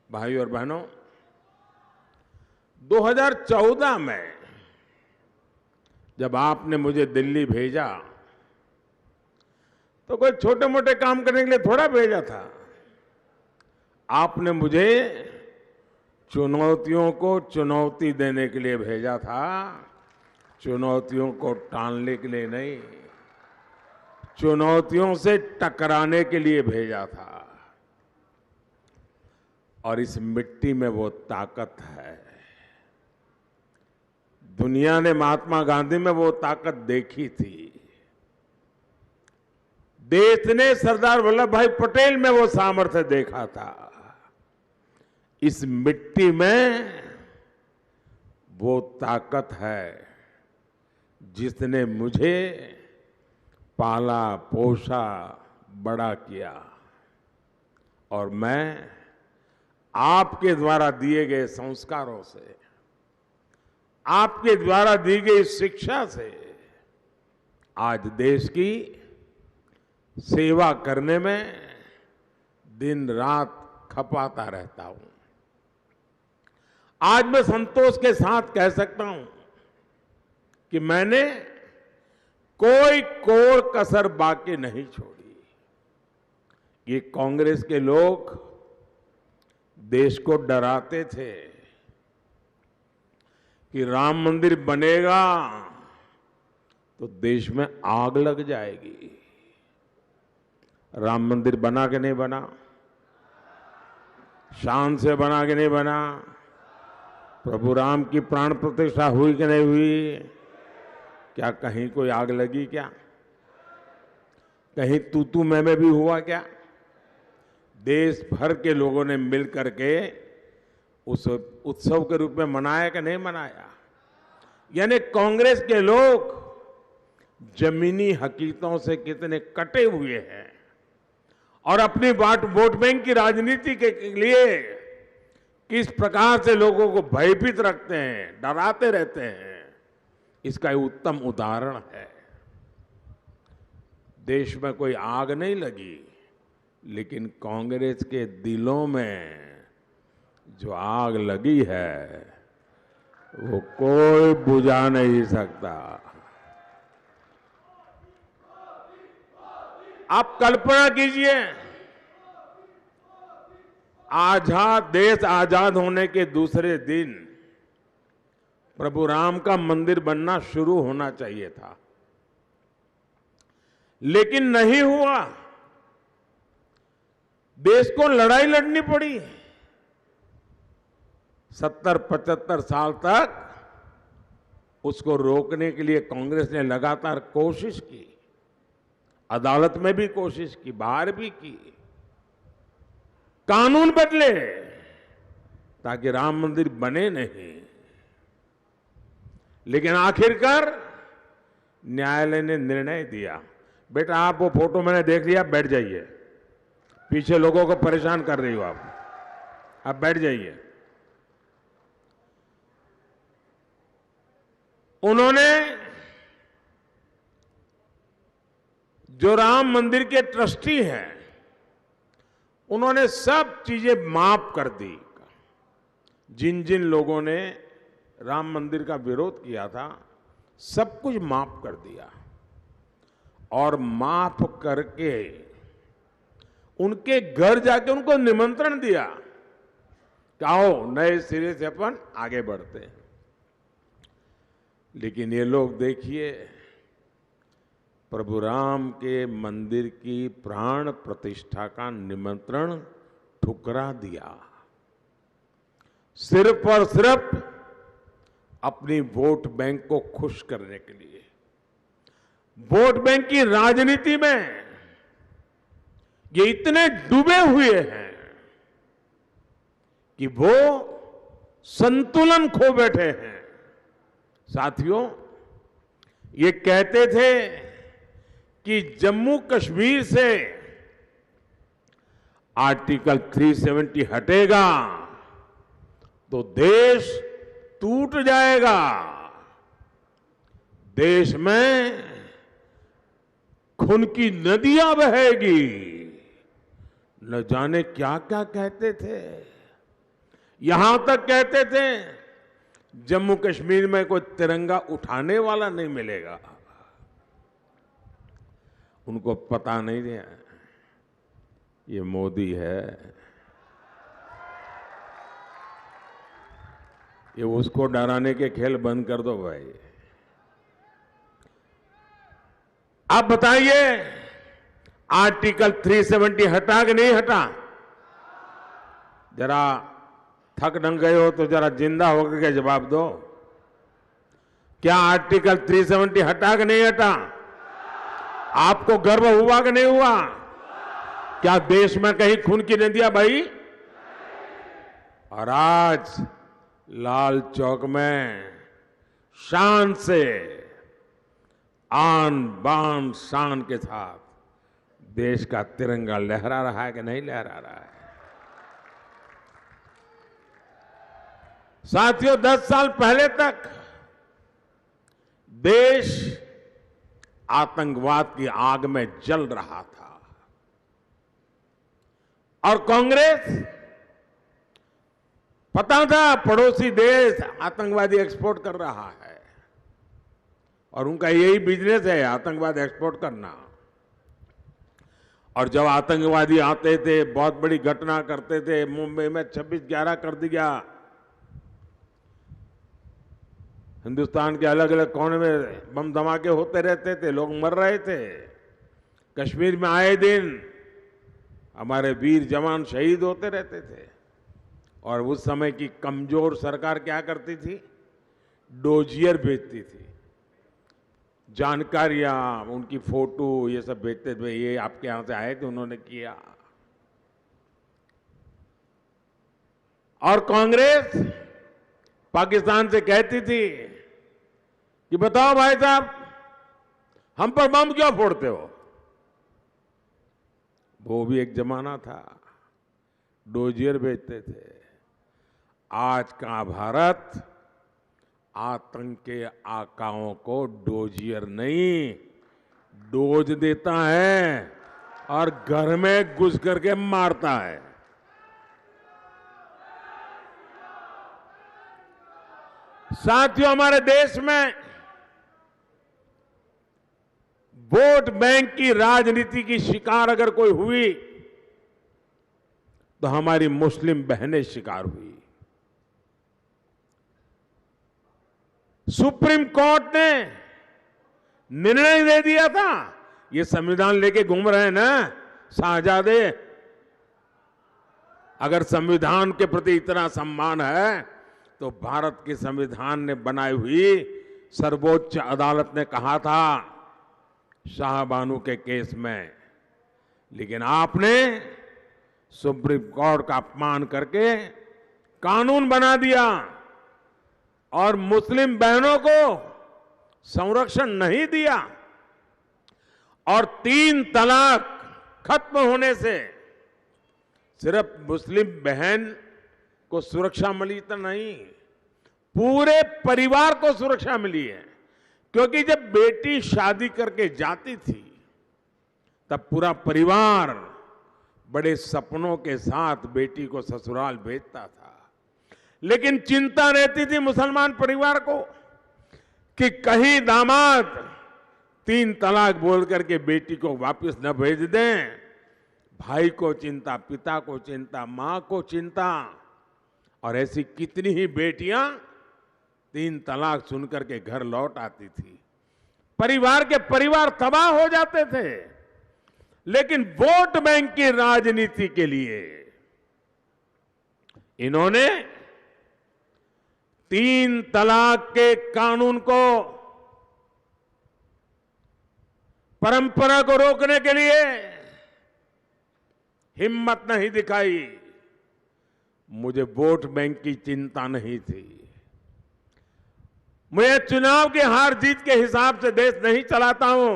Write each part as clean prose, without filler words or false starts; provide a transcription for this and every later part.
भाइयों और बहनों, 2014 में जब आपने मुझे दिल्ली भेजा तो कोई छोटे मोटे काम करने के लिए थोड़ा भेजा था। आपने मुझे चुनौतियों को चुनौती देने के लिए भेजा था, चुनौतियों को टालने के लिए नहीं, चुनौतियों से टकराने के लिए भेजा था। और इस मिट्टी में वो ताकत है। दुनिया ने महात्मा गांधी में वो ताकत देखी थी। देश ने सरदार वल्लभ भाई पटेल में वो सामर्थ्य देखा था। इस मिट्टी में वो ताकत है जिसने मुझे पाला पोसा बड़ा किया। और मैं आपके द्वारा दिए गए संस्कारों से, आपके द्वारा दी गई शिक्षा से आज देश की सेवा करने में दिन रात खपाता रहता हूं। आज मैं संतोष के साथ कह सकता हूं कि मैंने कोई कोर कसर बाकी नहीं छोड़ी। ये कांग्रेस के लोग देश को डराते थे कि राम मंदिर बनेगा तो देश में आग लग जाएगी। राम मंदिर बना कि नहीं बना? शान से बना कि नहीं बना? प्रभु राम की प्राण प्रतिष्ठा हुई कि नहीं हुई? क्या कहीं कोई आग लगी? क्या कहीं तू मैं भी हुआ? क्या देश भर के लोगों ने मिलकर के उस उत्सव के रूप में मनाया कि नहीं मनाया? यानी कांग्रेस के लोग जमीनी हकीकतों से कितने कटे हुए हैं और अपनी वोट बैंक की राजनीति के लिए किस प्रकार से लोगों को भयभीत रखते हैं, डराते रहते हैं, इसका एक उत्तम उदाहरण है। देश में कोई आग नहीं लगी, लेकिन कांग्रेस के दिलों में जो आग लगी है वो कोई बुझा नहीं सकता। आप कल्पना कीजिए, देश आजाद होने के दूसरे दिन प्रभु राम का मंदिर बनना शुरू होना चाहिए था, लेकिन नहीं हुआ। देश को लड़ाई लड़नी पड़ी। 70-75 साल तक उसको रोकने के लिए कांग्रेस ने लगातार कोशिश की, अदालत में भी कोशिश की, बाहर भी की, कानून बदले ताकि राम मंदिर बने नहीं। लेकिन आखिरकार न्यायालय ने निर्णय दिया, बेटा आप वो फोटो मैंने देख लिया, बैठ जाइए, पीछे लोगों को परेशान कर रही हो आप बैठ जाइए। उन्होंने जो राम मंदिर के ट्रस्टी हैं, उन्होंने सब चीजें माफ कर दी। जिन जिन लोगों ने राम मंदिर का विरोध किया था, सब कुछ माफ कर दिया और माफ करके उनके घर जाके उनको निमंत्रण दिया कि आओ नए सिरे से अपन आगे बढ़ते हैं। लेकिन ये लोग देखिए, प्रभु राम के मंदिर की प्राण प्रतिष्ठा का निमंत्रण ठुकरा दिया, सिर्फ और सिर्फ अपनी वोट बैंक को खुश करने के लिए। वोट बैंक की राजनीति में ये इतने डूबे हुए हैं कि वो संतुलन खो बैठे हैं। साथियों, ये कहते थे कि जम्मू कश्मीर से आर्टिकल 370 हटेगा तो देश टूट जाएगा, देश में खून की नदियां बहेगी, न जाने क्या क्या कहते थे। यहां तक कहते थे जम्मू कश्मीर में कोई तिरंगा उठाने वाला नहीं मिलेगा। उनको पता नहीं है ये मोदी है, ये उसको डराने के खेल बंद कर दो भाई। आप बताइए आर्टिकल 370 हटा कि नहीं हटा? जरा थक डंग गए हो तो जरा जिंदा होकर के जवाब दो। क्या आर्टिकल 370 हटा कि नहीं हटा? आपको गर्व हुआ कि नहीं हुआ? क्या देश में कहीं खून की नदियां बही? और आज लाल चौक में शान से, आन बान शान के साथ देश का तिरंगा लहरा रहा है कि नहीं लहरा रहा है? साथियों, 10 साल पहले तक देश आतंकवाद की आग में जल रहा था और कांग्रेस, पता था पड़ोसी देश आतंकवादी एक्सपोर्ट कर रहा है और उनका यही बिजनेस है आतंकवाद एक्सपोर्ट करना। और जब आतंकवादी आते थे बहुत बड़ी घटना करते थे, मुंबई में 26/11 कर दिया, हिंदुस्तान के अलग अलग कोने में बम धमाके होते रहते थे, लोग मर रहे थे। कश्मीर में आए दिन हमारे वीर जवान शहीद होते रहते थे और उस समय की कमजोर सरकार क्या करती थी? डोजियर भेजती थी, जानकारियां, उनकी फोटो ये सब भेजते थे, ये आपके यहां से आए थे, उन्होंने किया। और कांग्रेस पाकिस्तान से कहती थी कि बताओ भाई साहब, हम पर बम क्यों फोड़ते हो? वो भी एक जमाना था, डोजियर भेजते थे। आज का भारत आतंक के आकाओं को डोजियर नहीं, डोज देता है और घर में घुस करके मारता है। साथियों, हमारे देश में वोट बैंक की राजनीति की शिकार अगर कोई हुई तो हमारी मुस्लिम बहनें शिकार हुई। सुप्रीम कोर्ट ने निर्णय दे दिया था, ये संविधान लेके घूम रहे हैं ना शाहजादे, अगर संविधान के प्रति इतना सम्मान है तो भारत के संविधान ने बनाई हुई सर्वोच्च अदालत ने कहा था शाहबानू के केस में, लेकिन आपने सुप्रीम कोर्ट का अपमान करके कानून बना दिया और मुस्लिम बहनों को संरक्षण नहीं दिया। और 3 तलाक खत्म होने से सिर्फ मुस्लिम बहन को सुरक्षा मिली तो नहीं, पूरे परिवार को सुरक्षा मिली है। क्योंकि जब बेटी शादी करके जाती थी तब पूरा परिवार बड़े सपनों के साथ बेटी को ससुराल भेजता था, लेकिन चिंता रहती थी मुसलमान परिवार को कि कहीं दामाद 3 तलाक बोल करके बेटी को वापस न भेज दें। भाई को चिंता, पिता को चिंता, मां को चिंता, और ऐसी कितनी ही बेटियां 3 तलाक सुन करके घर लौट आती थी। परिवार के परिवार तबाह हो जाते थे। लेकिन वोट बैंक की राजनीति के लिए इन्होंने 3 तलाक के कानून को, परंपरा को रोकने के लिए हिम्मत नहीं दिखाई। मुझे वोट बैंक की चिंता नहीं थी, मैं चुनाव की हार जीत के हिसाब से देश नहीं चलाता हूं।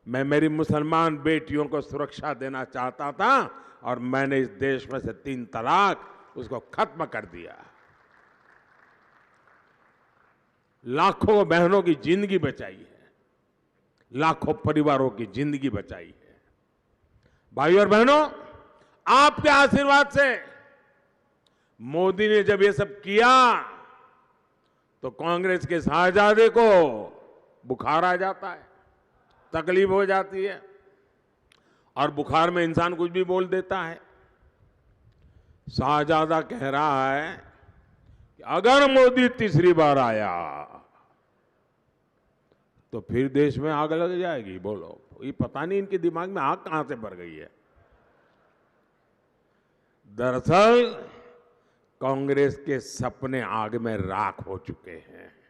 मैं मेरी मुसलमान बेटियों को सुरक्षा देना चाहता था और मैंने इस देश में से 3 तलाक उसको खत्म कर दिया। लाखों बहनों की जिंदगी बचाई है, लाखों परिवारों की जिंदगी बचाई है। भाइयों और बहनों, आपके आशीर्वाद से मोदी ने जब ये सब किया तो कांग्रेस के शाहजादे को बुखार आ जाता है, तकलीफ हो जाती है, और बुखार में इंसान कुछ भी बोल देता है। शाहजादा कह रहा है कि अगर मोदी तीसरी बार आया तो फिर देश में आग लग जाएगी। बोलो, ये पता नहीं इनके दिमाग में आग कहां से भर गई है। दरअसल कांग्रेस के सपने आग में राख हो चुके हैं।